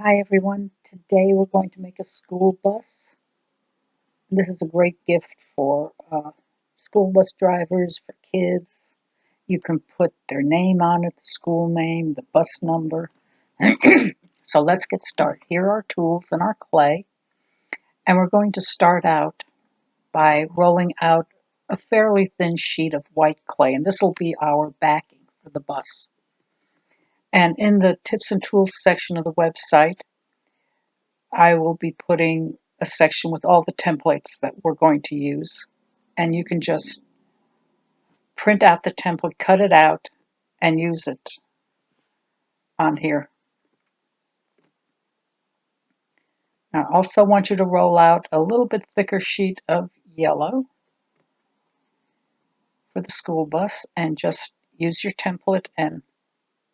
Hi everyone, today we're going to make a school bus. This is a great gift for school bus drivers, for kids. You can put their name on it, the school name, the bus number. So let's get started. Here are our tools and our clay, and we're going to start out by rolling out a fairly thin sheet of white clay, and this will be our backing for the bus. And in the tips and tools section of the website, I will be putting a section with all the templates that we're going to use. And you can just print out the template, cut it out, and use it on here. Now, I also want you to roll out a little bit thicker sheet of yellow for the school bus and just use your template and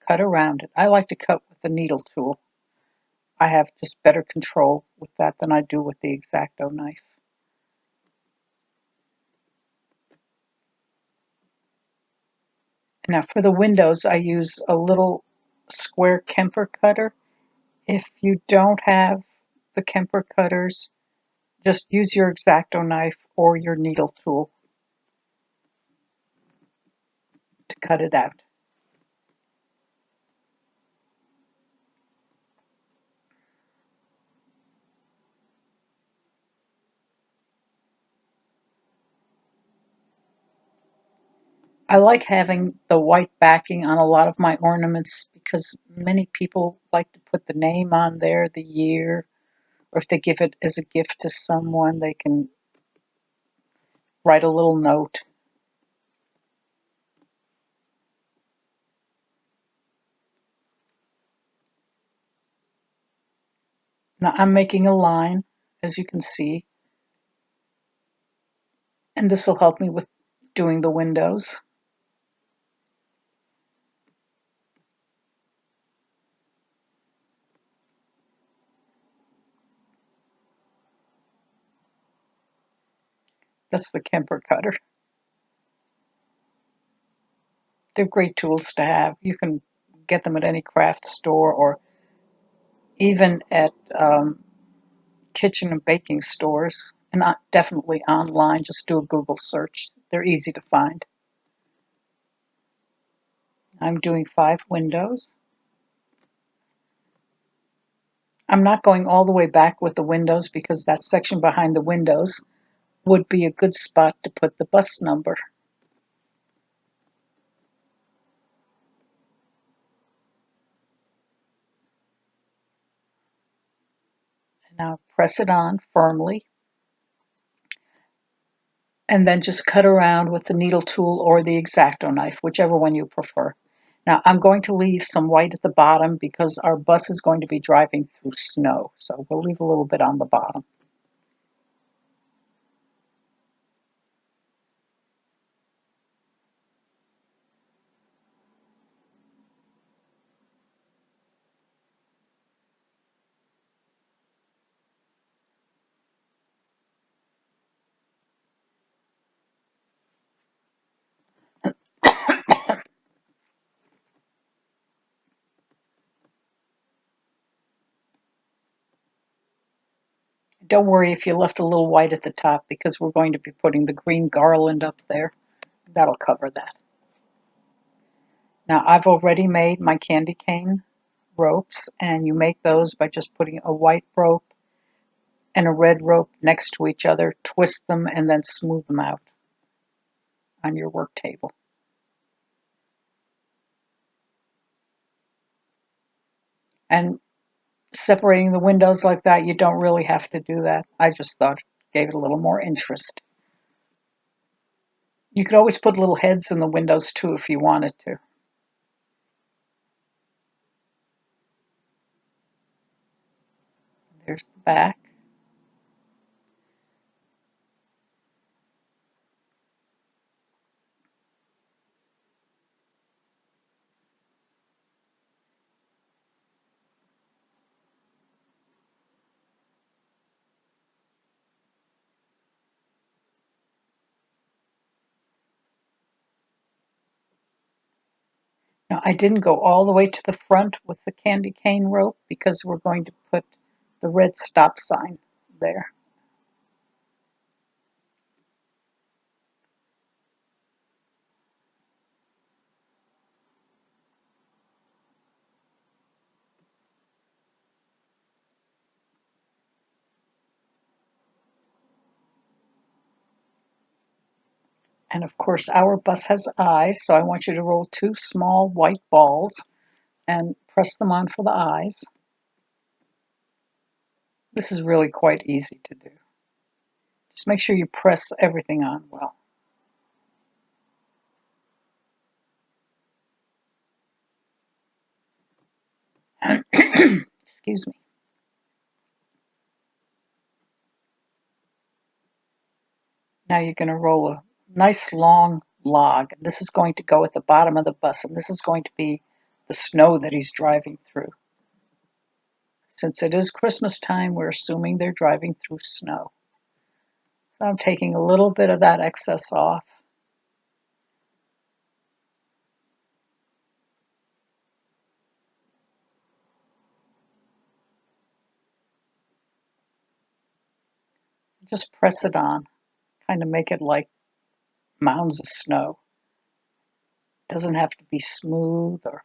cut around it. I like to cut with the needle tool. I have just better control with that than I do with the X-Acto knife. Now for the windows, I use a little square Kemper cutter. If you don't have the Kemper cutters, just use your X-Acto knife or your needle tool to cut it out. I like having the white backing on a lot of my ornaments because many people like to put the name on there, the year, or if they give it as a gift to someone, they can write a little note. Now I'm making a line, as you can see, and this will help me with doing the windows. That's the Kemper cutter. They're great tools to have. You can get them at any craft store or even at kitchen and baking stores, and definitely online. Just do a Google search. They're easy to find. I'm doing 5 windows. I'm not going all the way back with the windows because that section behind the windows would be a good spot to put the bus number. Now press it on firmly and then just cut around with the needle tool or the X-Acto knife, whichever one you prefer. Now I'm going to leave some white at the bottom because our bus is going to be driving through snow, so we'll leave a little bit on the bottom. Don't worry if you left a little white at the top because we're going to be putting the green garland up there. That'll cover that. Now I've already made my candy cane ropes, and you make those by just putting a white rope and a red rope next to each other, twist them, and then smooth them out on your work table. And separating the windows like that, you don't really have to do that. I just thought it gave it a little more interest. You could always put little heads in the windows too if you wanted to. There's the back. Now Now, I didn't go all the way to the front with the candy cane rope because we're going to put the red stop sign there. And of course, our bus has eyes, so I want you to roll 2 small white balls and press them on for the eyes. This is really quite easy to do. Just make sure you press everything on well. Excuse me. Now you're going to roll a nice long log. This is going to go at the bottom of the bus, and this is going to be the snow that he's driving through. Since it is Christmas time, we're assuming they're driving through snow. So I'm taking a little bit of that excess off. Just press it on, kind of make it like mounds of snow. It doesn't have to be smooth or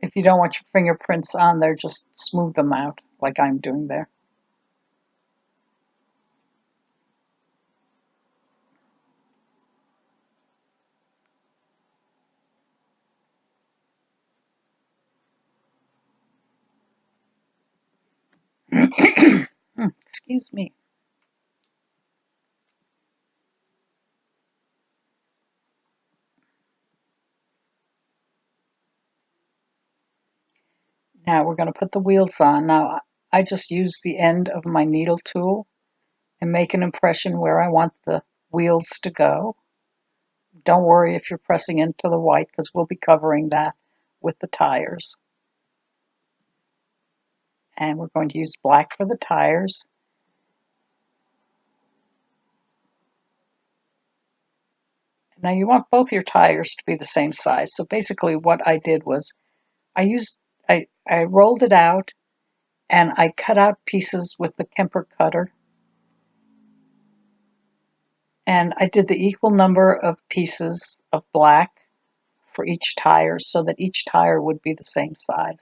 if you don't want your fingerprints on there, just smooth them out like I'm doing there. Excuse me. Now we're going to put the wheels on. Now I just use the end of my needle tool and make an impression where I want the wheels to go. Don't worry if you're pressing into the white because we'll be covering that with the tires. And we're going to use black for the tires. Now you want both your tires to be the same size. So basically what I did was I rolled it out and I cut out pieces with the Kemper cutter. And I did the equal number of pieces of black for each tire so that each tire would be the same size.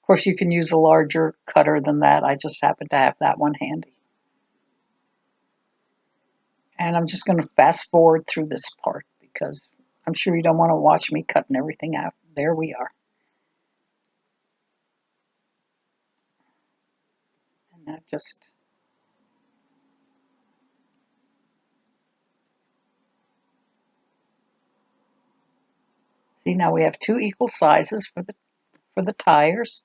Of course, you can use a larger cutter than that. I just happen to have that one handy. And I'm just going to fast forward through this part because I'm sure you don't want to watch me cutting everything out. There we are. And that just see, now we have 2 equal sizes for the tires,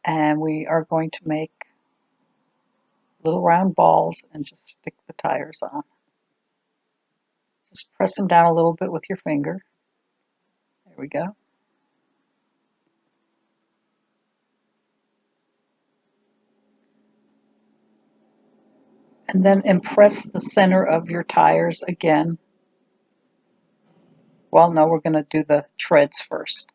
and we are going to make little round balls and just stick the tires on. Just press them down a little bit with your finger. There we go. And then impress the center of your tires again. Well, no, we're going to do the treads first.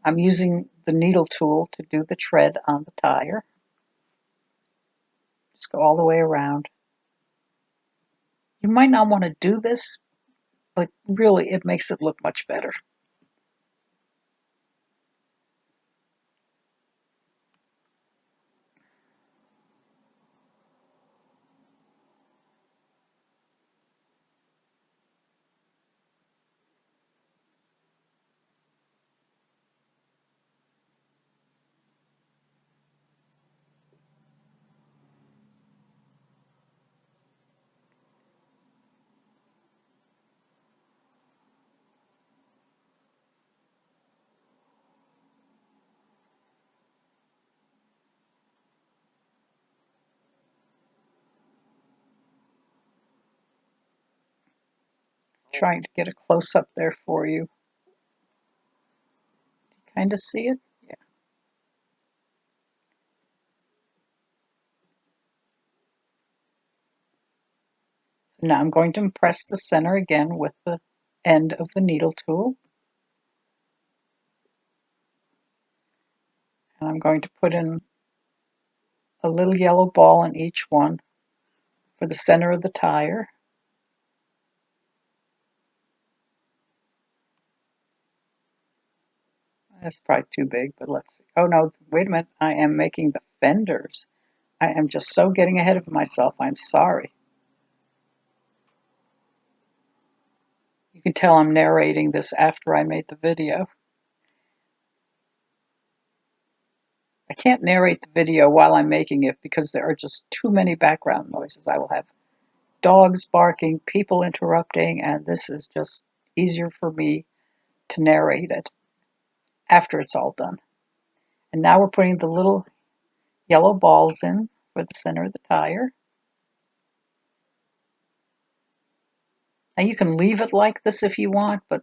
I'm using the needle tool to do the tread on the tire. Just go all the way around. You might not want to do this, but really it makes it look much better. Trying to get a close-up there for you. Kind of see it? Yeah. Now I'm going to press the center again with the end of the needle tool. And I'm going to put in a little yellow ball in each one for the center of the tire. That's probably too big, but let's see. Oh no, wait a minute. I am making the fenders. I am just so getting ahead of myself. I'm sorry. You can tell I'm narrating this after I made the video. I can't narrate the video while I'm making it because there are just too many background noises. I will have dogs barking, people interrupting, and this is just easier for me to narrate it after it's all done. And now we're putting the little yellow balls in for the center of the tire. Now you can leave it like this if you want, but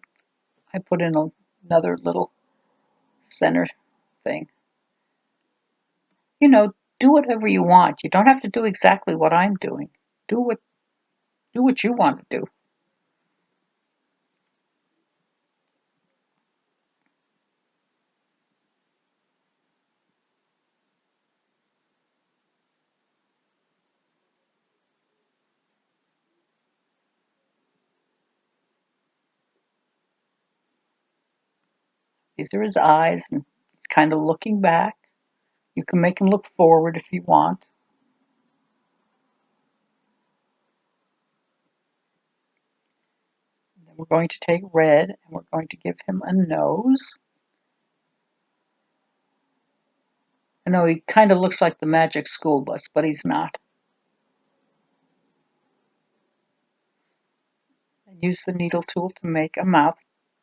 I put in another little center thing. You know, do whatever you want. You don't have to do exactly what I'm doing. Do what you want to do. These are his eyes, and he's kind of looking back. You can make him look forward if you want. And then we're going to take red and we're going to give him a nose. I know he kind of looks like the Magic School Bus, but he's not. And use the needle tool to make a mouth.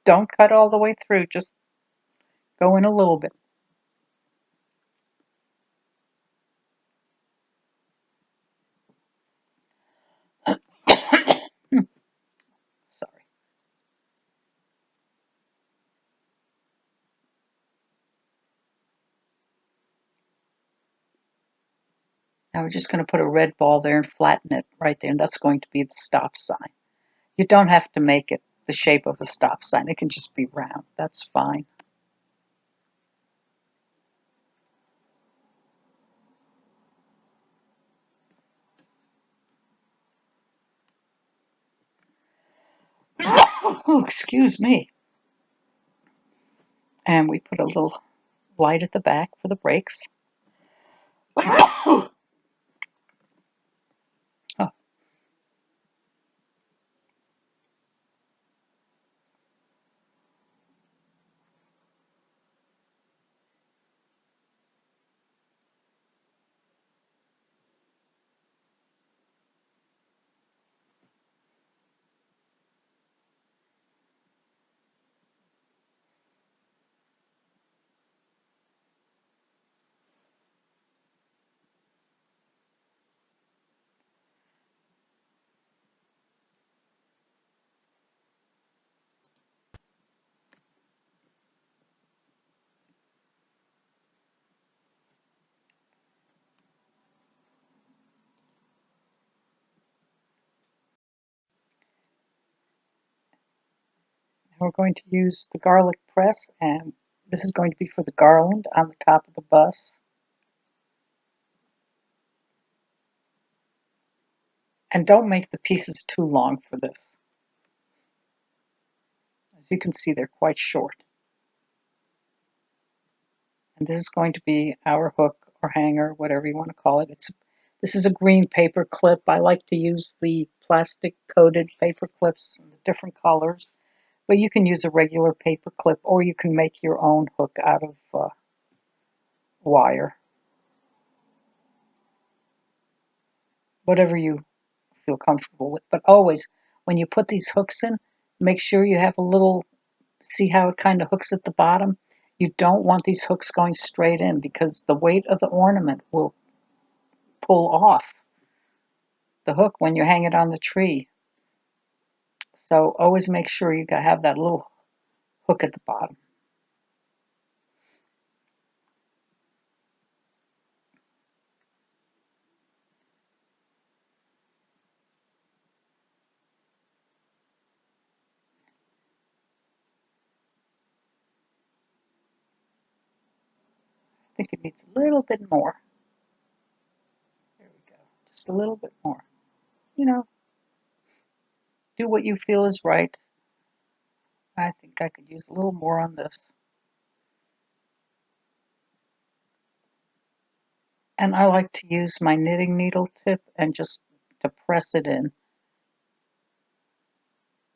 Don't cut all the way through, just go in a little bit. Sorry. Now we're just going to put a red ball there and flatten it right there, and that's going to be the stop sign. You don't have to make it the shape of a stop sign. It can just be round. That's fine. Oh, excuse me. And we put a little light at the back for the brakes. Oh, we're going to use the garlic press, and this is going to be for the garland on the top of the bus. And don't make the pieces too long for this. As you can see, they're quite short. And this is going to be our hook or hanger, whatever you want to call it. This is a green paper clip. I like to use the plastic coated paper clips in different colors, but you can use a regular paper clip, or you can make your own hook out of wire. Whatever you feel comfortable with. But always, when you put these hooks in, make sure you have a little, see how it kind of hooks at the bottom? You don't want these hooks going straight in because the weight of the ornament will pull off the hook when you hang it on the tree. So always make sure you have that little hook at the bottom. think it needs a little bit more. There we go. Just a little bit more. You know, do what you feel is right. I think I could use a little more on this. And I like to use my knitting needle tip and just to press it in.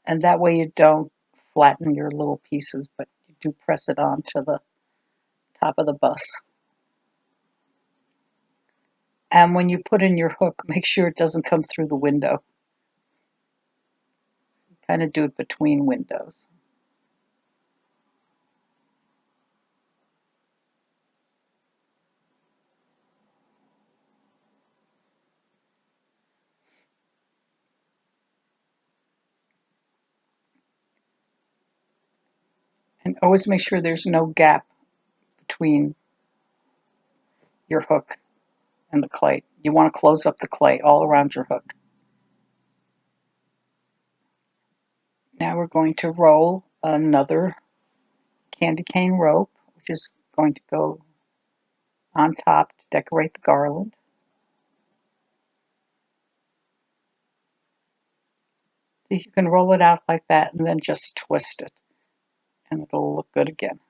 And that way you don't flatten your little pieces, but you do press it onto the top of the bus. And when you put in your hook, make sure it doesn't come through the window. Kind of do it between windows. And always make sure there's no gap between your hook and the clay. You want to close up the clay all around your hook. Now we're going to roll another candy cane rope, which is going to go on top to decorate the garland. So you can roll it out like that and then just twist it, and it'll look good again.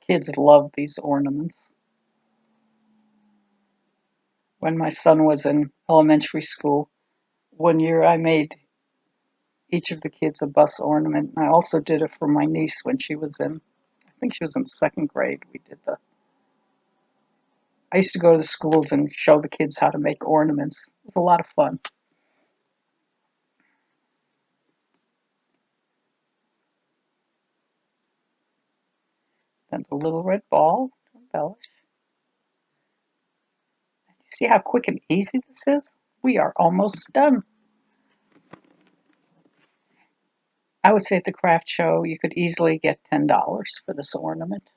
Kids love these ornaments. When my son was in elementary school, one year I made each of the kids a bus ornament. I also did it for my niece when she was I think she was in second grade. I used to go to the schools and show the kids how to make ornaments. It was a lot of fun. Then the little red ball to embellish. You see how quick and easy this is? We are almost done. I would say at the craft show you could easily get $10 for this ornament.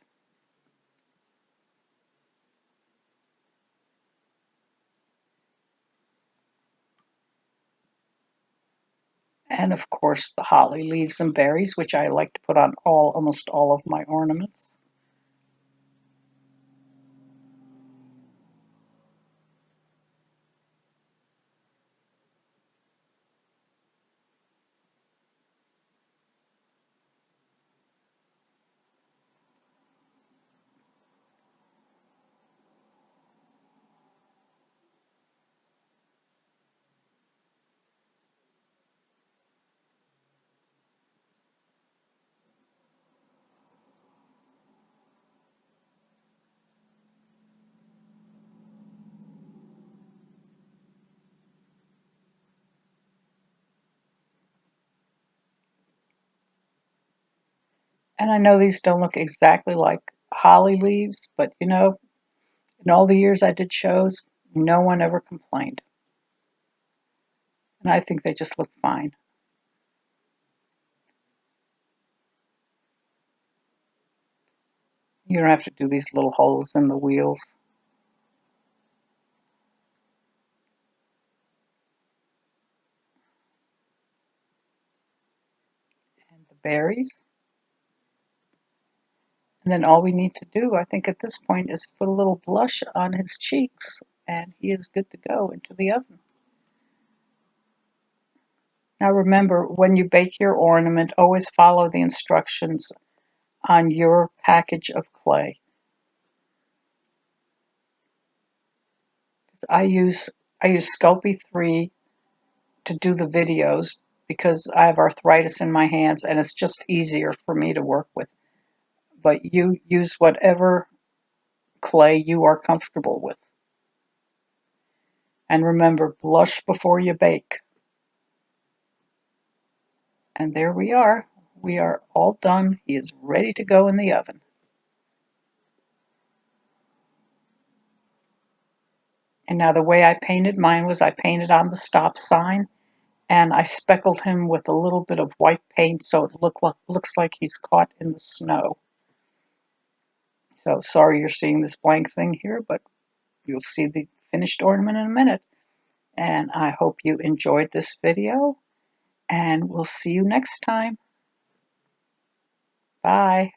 And of course the holly leaves and berries, which I like to put on almost all of my ornaments. And I know these don't look exactly like holly leaves, but in all the years I did shows, no one ever complained. And I think they just look fine. You don't have to do these little holes in the wheels. And the berries. And then all we need to do, I think at this point, is put a little blush on his cheeks, and he is good to go into the oven. Now remember, when you bake your ornament, always follow the instructions on your package of clay. I use Sculpey 3 to do the videos because I have arthritis in my hands and it's just easier for me to work with. But you use whatever clay you are comfortable with. And remember, blush before you bake. And there we are. We are all done. He is ready to go in the oven. And now the way I painted mine was I painted on the stop sign, and I speckled him with a little bit of white paint so it looks like he's caught in the snow. So sorry you're seeing this blank thing here, but you'll see the finished ornament in a minute. And I hope you enjoyed this video, and we'll see you next time. Bye.